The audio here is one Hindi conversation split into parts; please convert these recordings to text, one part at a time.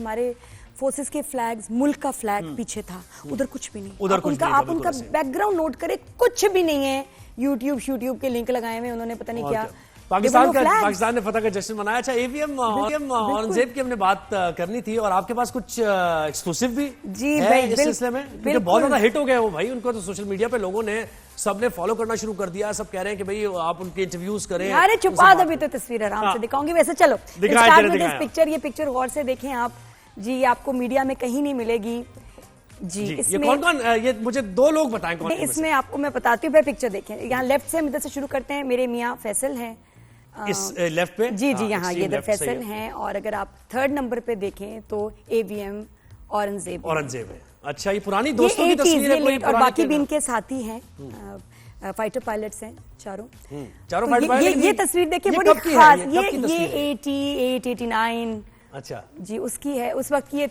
हमारे फोर्सेस के फ्लैग्स, मुल्क का फ्लैग पीछे था, उधर कुछ भी नहीं। उधर कुछ नहीं था, आप उनका बैकग्राउंड नोट करें, कुछ भी नहीं है। यूट्यूब के लिंक लगाए हुए उन्होंने, पता नहीं क्या। पाकिस्तान ने फतह का जश्न मनाया। अच्छा, एवीएम औरंगजेब की हमने बात करनी थी और आपके पास कुछ एक्सक्लूसिव भी है इस सिलसिले में, क्योंकि बहुत ज्यादा हिट हो गए वो भाई। उनको तो सोशल मीडिया पे लोगों ने सबने फॉलो करना शुरू कर दिया। सब कह रहे हैं कि भाई आप उनके इंटरव्यूज करें। अरे छुपा दो, अभी तो तस्वीर आराम से दिखाऊंगी। वैसे चलो पिक्चर, ये पिक्चर गौर से देखें आप जी, आपको मीडिया में कहीं नहीं मिलेगी जी। इसमें ये कौन ये मुझे दो लोग बताएं कौन। इसमें आपको मैं बताती हूँ, पिक्चर देखें। यहाँ लेफ्ट से हम इधर से शुरू करते हैं। मेरे मियाँ फैसल हैं इस लेफ्ट पे जी, यहाँ ये इधर फैसल हैं। और अगर आप 3rd नंबर पे देखें तो एवीएम औरंगजेब है। अच्छा, ये पुरानी दोस्तों की तस्वीर है कोई, और बाकी भी इनके साथी हैं, फाइटर पायलट्स हैं चारों फाइटर पायलट। ये तस्वीर देखिए, बड़ी खास। ये 88, 89 अच्छा जी उसकी है, उस वक्त की ये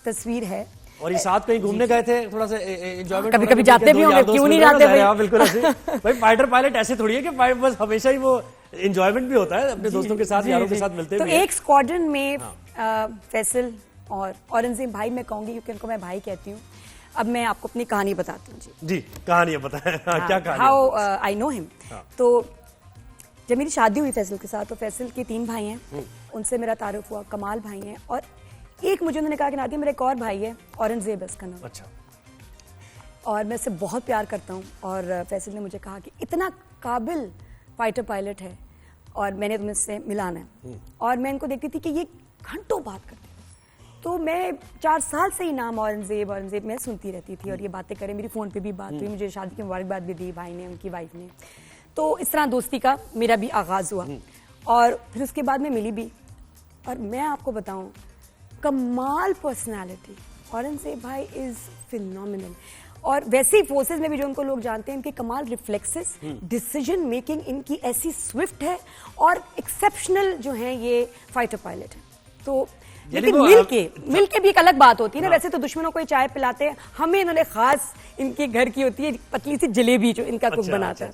तस्वीर है। और ये साथ कहीं घूमने गए थे, थोड़ा सा एंजॉयमेंट कभी कभी जाते भी होंगे, क्यों नहीं जाते भाई। बिल्कुल ऐसे भाई, फाइटर पायलट ऐसे थोड़ी है कि बस हमेशा ही वो एंजॉयमेंट भी होता है, अपने दोस्तों के साथ, यारों के साथ मिलते हैं। तो एक स्क्वाड्रन में फैसल और औरंगजेब भाई मैं कहूंगी, क्योंकि उनको मैं भाई कहती हूँ। अब मैं आपको अपनी कहानी बताती हूँ जी। कहानी बताएं। क्या कहानी? How I know him. तो जब मेरी शादी हुई फैसल के साथ, तो फैसल के 3 भाई हैं, उनसे मेरा तारुफ हुआ। कमाल भाई हैं, और एक मुझे उन्होंने कहा कि नादिया मेरा एक और भाई है, औरंगजेब है उसका नाम। अच्छा। और मैं उससे बहुत प्यार करता हूँ। और फैसल ने मुझे कहा कि इतना काबिल फाइटर पायलट है और मैंने तुम्हें इससे मिलाना है। और मैं इनको देखती थी कि ये घंटों बात करते, तो मैं 4 साल से ही नाम औरंगजेब मैं सुनती रहती थी। और ये बातें करें, मेरी फ़ोन पे भी बात हुई, मुझे शादी की मुबारकबाद भी दी भाई ने, उनकी वाइफ ने। तो इस तरह दोस्ती का मेरा भी आगाज़ हुआ। और फिर उसके बाद मैं मिली भी। और मैं आपको बताऊं, कमाल पर्सनालिटी, औरंगजेब भाई इज फिनोमिनल। और वैसे ही फोर्सेस में भी जो उनको लोग जानते हैं, इनके कमाल रिफ्लेक्सेस, डिसीजन मेकिंग इनकी ऐसी स्विफ्ट है, और एक्सेप्शनल जो है ये फाइटर पायलट है। तो लेकिन मिलके भी एक अलग बात होती है ना। वैसे तो दुश्मनों को ही चाय पिलाते हैं, हमें इन्होंने खास इनके घर की होती है पतली सी जलेबी जो इनका कुक बनाता है।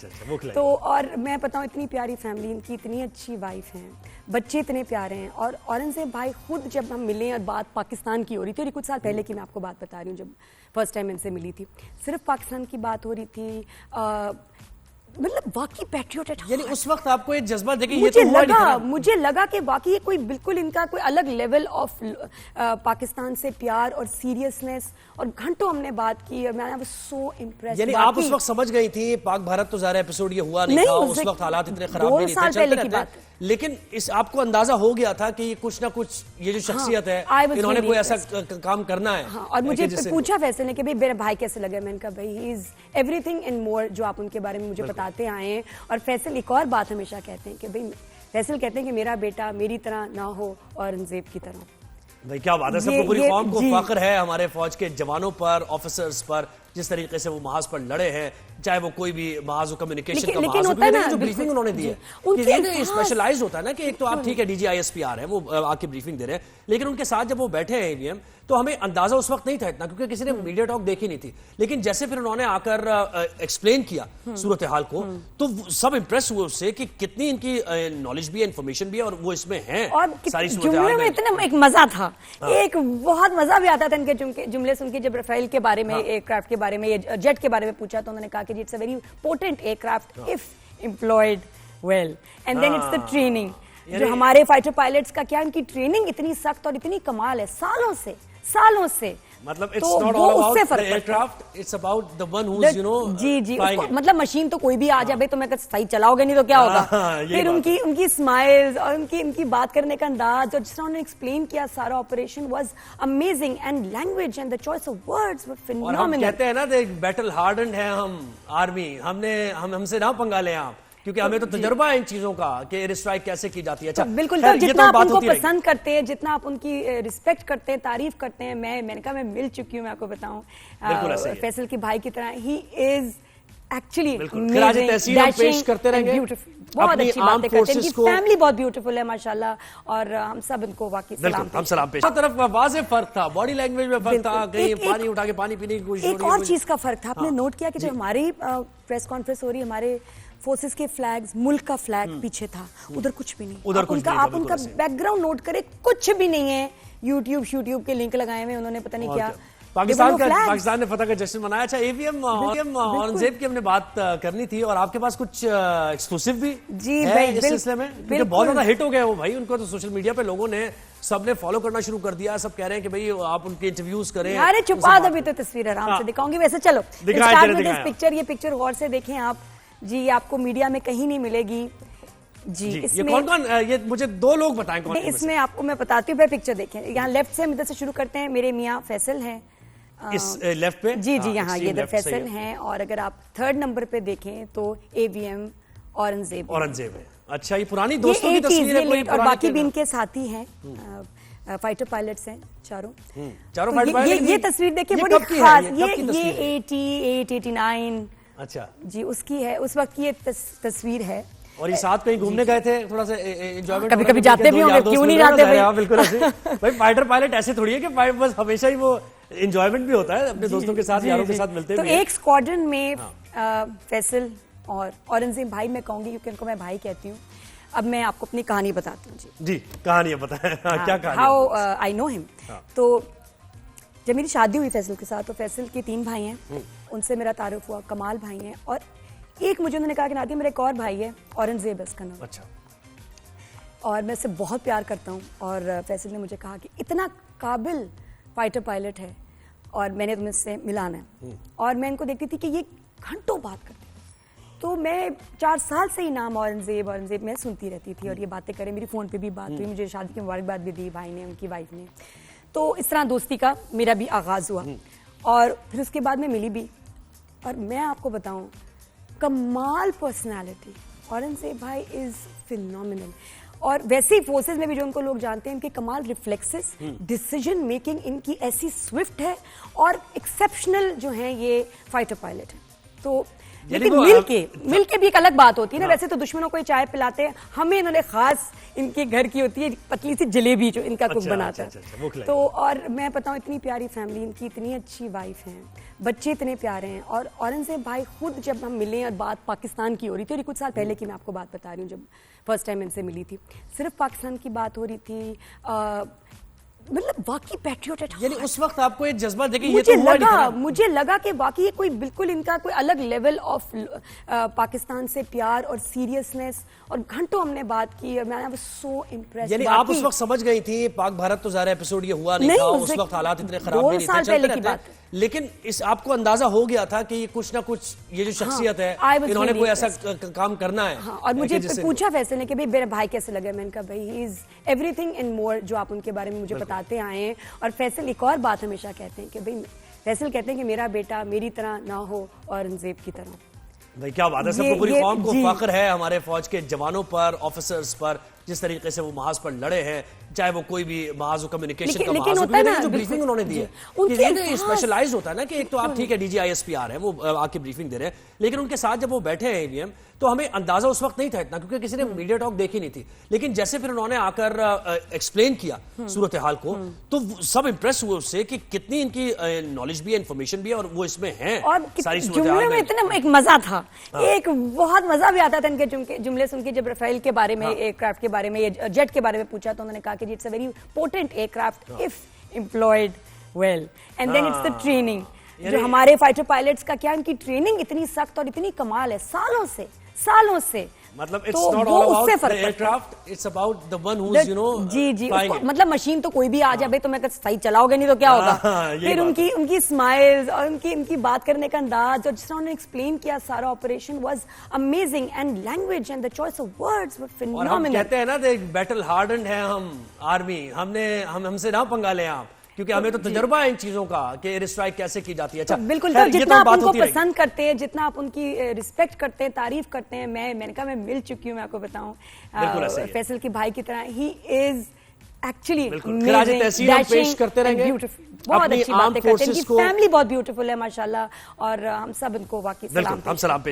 तो और मैं बताऊं, इतनी प्यारी फैमिली इनकी, इतनी अच्छी वाइफ है, बच्चे इतने प्यारे हैं। और औरंगजेब भाई खुद जब हम मिले और बात पाकिस्तान की हो रही थी, और कुछ साल पहले की मैं आपको बात बता रही हूँ, जब फर्स्ट टाइम इनसे मिली थी, सिर्फ पाकिस्तान की बात हो रही थी। मतलब वाकई पैट्रियट है। यानी उस वक्त आपको एक जज्बा देखिए, मुझे लगा कि वाकई कोई बिल्कुल इनका कोई अलग लेवल ऑफ पाकिस्तान से प्यार और सीरियसनेस। और घंटों हमने बात की और मैं सो इम्प्रेस्ड। यानी आप उस वक्त समझ गई थी पाक भारत तो ज़ाहिर एपिसोड ये हुआ नहीं था, उस वक्त हालात इतने खराब नहीं थे, चलते रहते, लेकिन इस आपको अंदाजा हो गया था कि कुछ ना कुछ ये जो शख्सियत है, इन्होंने कोई ऐसा काम करना है। और मुझे पूछा फैसल ने कि भाई मेरा भाई कैसे लगे, मैंने कहा भाई he is everything and more, जो आप उनके बारे में मुझे बताते आए हैं। और फैसल एक और बात हमेशा कहते हैं कि भाई, फैसल कहते हैं कि मेरा बेटा मेरी तरह ना हो, औरंगजेब की तरह। भाई क्या बात है, सबको पूरी कौम को फख्र है हमारे फौज के जवानों पर, ऑफिसर्स पर, जिस तरीके से वो महाज पर लड़े हैं, चाहे वो कोई भी महाज कम्युनिकेशन का महाज हो, जो ब्रीफिंग उन्होंने दी है, ये स्पेशलाइज होता है ना कि एक तो आप ठीक है DGISPR है, वो आके ब्रीफिंग दे रहे हैं, लेकिन उनके साथ जब वो बैठे हैं एवीएम, तो हमें अंदाजा उस वक्त नहीं था इतना, क्योंकि किसी ने मीडिया टॉक देखी नहीं थी। लेकिन जैसे फिर उन्होंने आकर एक्सप्लेन किया सूरत हाल को, तो सब इंप्रेस हुए उससे कि कितनी इनकी नॉलेज भी है, इन्फॉर्मेशन भी है, और वो इसमें है। और सारी जुमले में इतना एक मजा था, एक बहुत मजा भी आता था इनके जुमले सुन के। जब राफेल के बारे में, एयरक्राफ्ट के बारे में, जेट के बारे में पूछा, तो उन्होंने कहा कि it's a very potent aircraft if employed well, and then it's the training. जो हमारे फाइटर पायलट्स का क्या, इनकी ट्रेनिंग इतनी सख्त और इतनी कमाल है, सालों से। मतलब it's not all about the aircraft, it's about the one who's जी मतलब मशीन तो कोई भी आ जाए तो मैं सही चलाओगे नहीं तो क्या होगा। फिर उनकी स्माइल्स और उनकी बात करने का अंदाज, और जिस तरह उन्होंने एक्सप्लेन किया सारा operation was amazing, and language and the choice of words were phenomenal. हम कहते हैं ना, बैटल हार्डन्ड है हम आर्मी, हमसे ना पंगा लें आप, क्योंकि हमें तो तजुर्बा है इन चीजों का कि एयर स्ट्राइक कैसे की जाती है। अच्छा, बिल्कुल, जितना आप उनको पसंद करते हैं, जितना आप उनकी रिस्पेक्ट करते हैं, तारीफ करते हैं, मैंने कहा मैं मिल चुकी हूँ, मैं आपको बताऊं फैसल की भाई की तरह। ही इज एक्चुअली पेश करते रहेंगे, बहुत अच्छी बातें करते हैं, इनकी फैमिली बहुत ब्यूटीफुल है माशाल्लाह, और हम सब इनको वाकई सलाम पेश। तरफ वाज़ेह फर्क था, बॉडी लैंग्वेज में फर्क था, कहीं पानी उठा के पानी पीने की कोशिश हो रही है। एक और चीज का फर्क था, आपने नोट किया कि जो हमारी प्रेस कॉन्फ्रेंस हो रही है, हमारे फोर्सेस के फ्लैग्स, मुल्क का फ्लैग पीछे था, उधर कुछ भी नहीं। उधर कुछ नहीं था, आप उनका बैकग्राउंड नोट करें, कुछ भी नहीं है। यूट्यूब के लिंक लगाए हुए उन्होंने, पता नहीं क्या। पाकिस्तान ने फतह का जश्न मनाया। अच्छा, एवीएम औरंगजेब की हमने बात करनी थी और आपके पास कुछ एक्सक्लूसिव भी जी है इस सिलसिले में, क्योंकि बहुत ज्यादा हिट हो गया वो भाई। उनको तो सोशल मीडिया पे लोगों ने सबने फॉलो करना शुरू कर दिया। सब कह रहे हैं कि भाई आप उनके इंटरव्यूज करें। अरे छुपा दो, अभी तो तस्वीर आराम से दिखाऊंगी। वैसे चलो पिक्चर, ये पिक्चर गौर से देखें आप जी, आपको मीडिया में कहीं नहीं मिलेगी जी। ये कौन ये मुझे दो लोग बताएं कौन इसमें आपको मैं बताती हूँ। पिक्चर देखें, यहाँ लेफ्ट से इधर से शुरू करते हैं। मेरे मियाँ फैसल हैं इस लेफ्ट पे जी, यहाँ ये इधर फैसल हैं। और अगर आप 3rd नंबर पे देखें तो एवीएम औरंगजेब है। अच्छा, ये पुरानी दोस्तों की तस्वीर है कोई? और बाकी भी इनके साथी हैं, फाइटर पायलट्स हैं चारों फाइटर पायलट। ये तस्वीर देखिए, बड़ी खास। ये 88, 89 अच्छा जी उसकी है, उस वक्त की ये तस्वीर है। और ये साथ कहीं घूमने गए थे, थोड़ा सा एंजॉयमेंट कभी जाते भी होंगे, क्यों नहीं जाते भाई? बिल्कुल ऐसे भाई। फाइटर पायलट ऐसे थोड़ी है कि बस हमेशा ही वो एंजॉयमेंट भी होता है, अपने दोस्तों के साथ, यारों के साथ मिलते हैं। तो एक स्क्वाड्रन में फैसल और औरंगजेब भाई मैं कहूंगी, क्योंकि उनको मैं भाई कहती हूँ। अब मैं आपको अपनी कहानी बताती हूँ जी। कहानी बताएं। क्या कहानी? How I know him. तो जब मेरी शादी हुई फैसल के साथ, तो फैसल के 3 भाई हैं, उनसे मेरा तारुफ हुआ। कमाल भाई हैं, और एक मुझे उन्होंने कहा कि नादिया मेरा एक और भाई है, औरंगजेब है उसका नाम। अच्छा। और मैं उससे बहुत प्यार करता हूँ। और फैसल ने मुझे कहा कि इतना काबिल फाइटर पायलट है और मैंने तुम्हें इससे मिलाना है। और मैं इनको देखती थी कि ये घंटों बात करते, तो मैं 4 साल से ही नाम औरंगजेब मैं सुनती रहती थी। और ये बातें करें, मेरी फ़ोन पे भी बात हुई, मुझे शादी की मुबारकबाद भी दी भाई ने, उनकी वाइफ ने। तो इस तरह दोस्ती का मेरा भी आगाज़ हुआ। और फिर उसके बाद मैं मिली भी। और मैं आपको बताऊं, कमाल पर्सनालिटी, औरंगजेब भाई इज़ फिनोमिनल। और वैसे ही फोर्सेस में भी जो उनको लोग जानते हैं, इनके कमाल रिफ्लेक्सेस, डिसीजन मेकिंग इनकी ऐसी स्विफ्ट है, और एक्सेप्शनल जो हैं ये फाइटर पायलट है। तो लेकिन मिल के भी एक अलग बात होती है ना। वैसे तो दुश्मनों को ही चाय पिलाते हैं, हमें इन्होंने खास इनके घर की होती है पतली सी जलेबी जो इनका कुक बनाता है। तो और मैं बताऊं, इतनी प्यारी फैमिली इनकी, इतनी अच्छी वाइफ हैं, बच्चे इतने प्यारे हैं। और औरंगजेब भाई खुद जब हम मिले और बात पाकिस्तान की हो रही थी, और कुछ साल पहले की मैं आपको बात बता रही हूँ, जब फर्स्ट टाइम इनसे मिली थी, सिर्फ पाकिस्तान की बात हो रही थी। मतलब वाकई पैट्रियोट, यानी उस वक्त आपको ये जज्बा देखिए, मुझे लगा कि वाकई कोई बिल्कुल इनका कोई अलग लेवल ऑफ पाकिस्तान से प्यार और सीरियसनेस। और घंटों हमने बात की और मैं सो इम्प्रेस्ड। यानी आप उस वक्त समझ गई थी पाक भारत तो ज़ाहिर एपिसोड ये हुआ नहीं था, उस वक्त हालात इतने खराब नहीं थे, चलते रहते, लेकिन इस आपको अंदाजा हो गया था कि ये कुछ ना कुछ, ये जो शख्सियत है, इन्होंने कोई ऐसा काम करना है। और मुझे पूछा फैसल ने कि भाई मेरा भाई कैसे लगा, मैंने कहा भाई he is everything and more, जो आप उनके बारे में मुझे बताते आए हैं। और फैसल एक और बात हमेशा कहते हैं कि भाई, फैसल कहते हैं कि मेरा बेटा मेरी तरह ना हो, औरंगजेब की तरह। भाई क्या बात है, सबको पूरी कौम को फख्र है हमारे फौज के जवानों पर, ऑफिसर्स पर, जिस तरीके से वो महाज पर लड़े हैं, चाहे वो कोई भी महाज कम्युनिकेशन का महाज हो, जो ब्रीफिंग उन्होंने दी है, ये स्पेशलाइज्ड होता है ना कि एक तो आप ठीक है DGISP आ रहे हैं, वो आके ब्रीफिंग दे रहे हैं, लेकिन उनके साथ जब वो बैठे हैं एवीएम, तो हमें अंदाजा उस वक्त नहीं था इतना, क्योंकि किसी ने मीडिया टॉक देखी नहीं थी। लेकिन जैसे फिर उन्होंने आकर एक्सप्लेन किया सूरत हाल को, तो सब इंप्रेस हुए उससे कि कितनी इनकी नॉलेज भी है, इंफॉर्मेशन भी है, और वो इसमें है। और सारी जुमले में इतना एक मजा था, एक बहुत मजा भी आता था इनके जुमले सुन के। जब राफेल के बारे में, एयरक्राफ्ट के बारे में, जेट के बारे में पूछा, तो उन्होंने कहा कि it's a very potent aircraft if employed well, and then it's the training. जो हमारे फाइटर पायलट्स का क्या, इनकी ट्रेनिंग इतनी सख्त और इतनी कमाल है, सालों से। मतलब it's not all about the aircraft, it's about the one who's जी मतलब मशीन तो कोई भी आ जाए तो मैं सही चलाओगे नहीं तो क्या होगा। फिर उनकी स्माइल्स और उनकी बात करने का अंदाज, और जिस तरह उन्होंने एक्सप्लेन किया सारा operation was amazing, and language and the choice of words were phenomenal. और हम कहते हैं ना, बैटल हार्डन्ड है हम आर्मी, हमसे ना पंगा लें आप, क्योंकि हमें तो तजुर्बा है इन चीजों का कि एयर स्ट्राइक कैसे की जाती है। अच्छा, बिल्कुल, जितना आप उनको पसंद करते हैं, जितना आप उनकी रिस्पेक्ट करते हैं, तारीफ करते हैं, मैंने कहा मैं मिल चुकी हूँ, मैं आपको बताऊं फैसल की भाई की तरह। ही इज एक्चुअली पेश करते रहेंगे, बहुत अच्छी बातें करते हैं, फैमिली बहुत ब्यूटीफुल है माशाल्लाह, और हम सब इनको वाकई सलाम पेश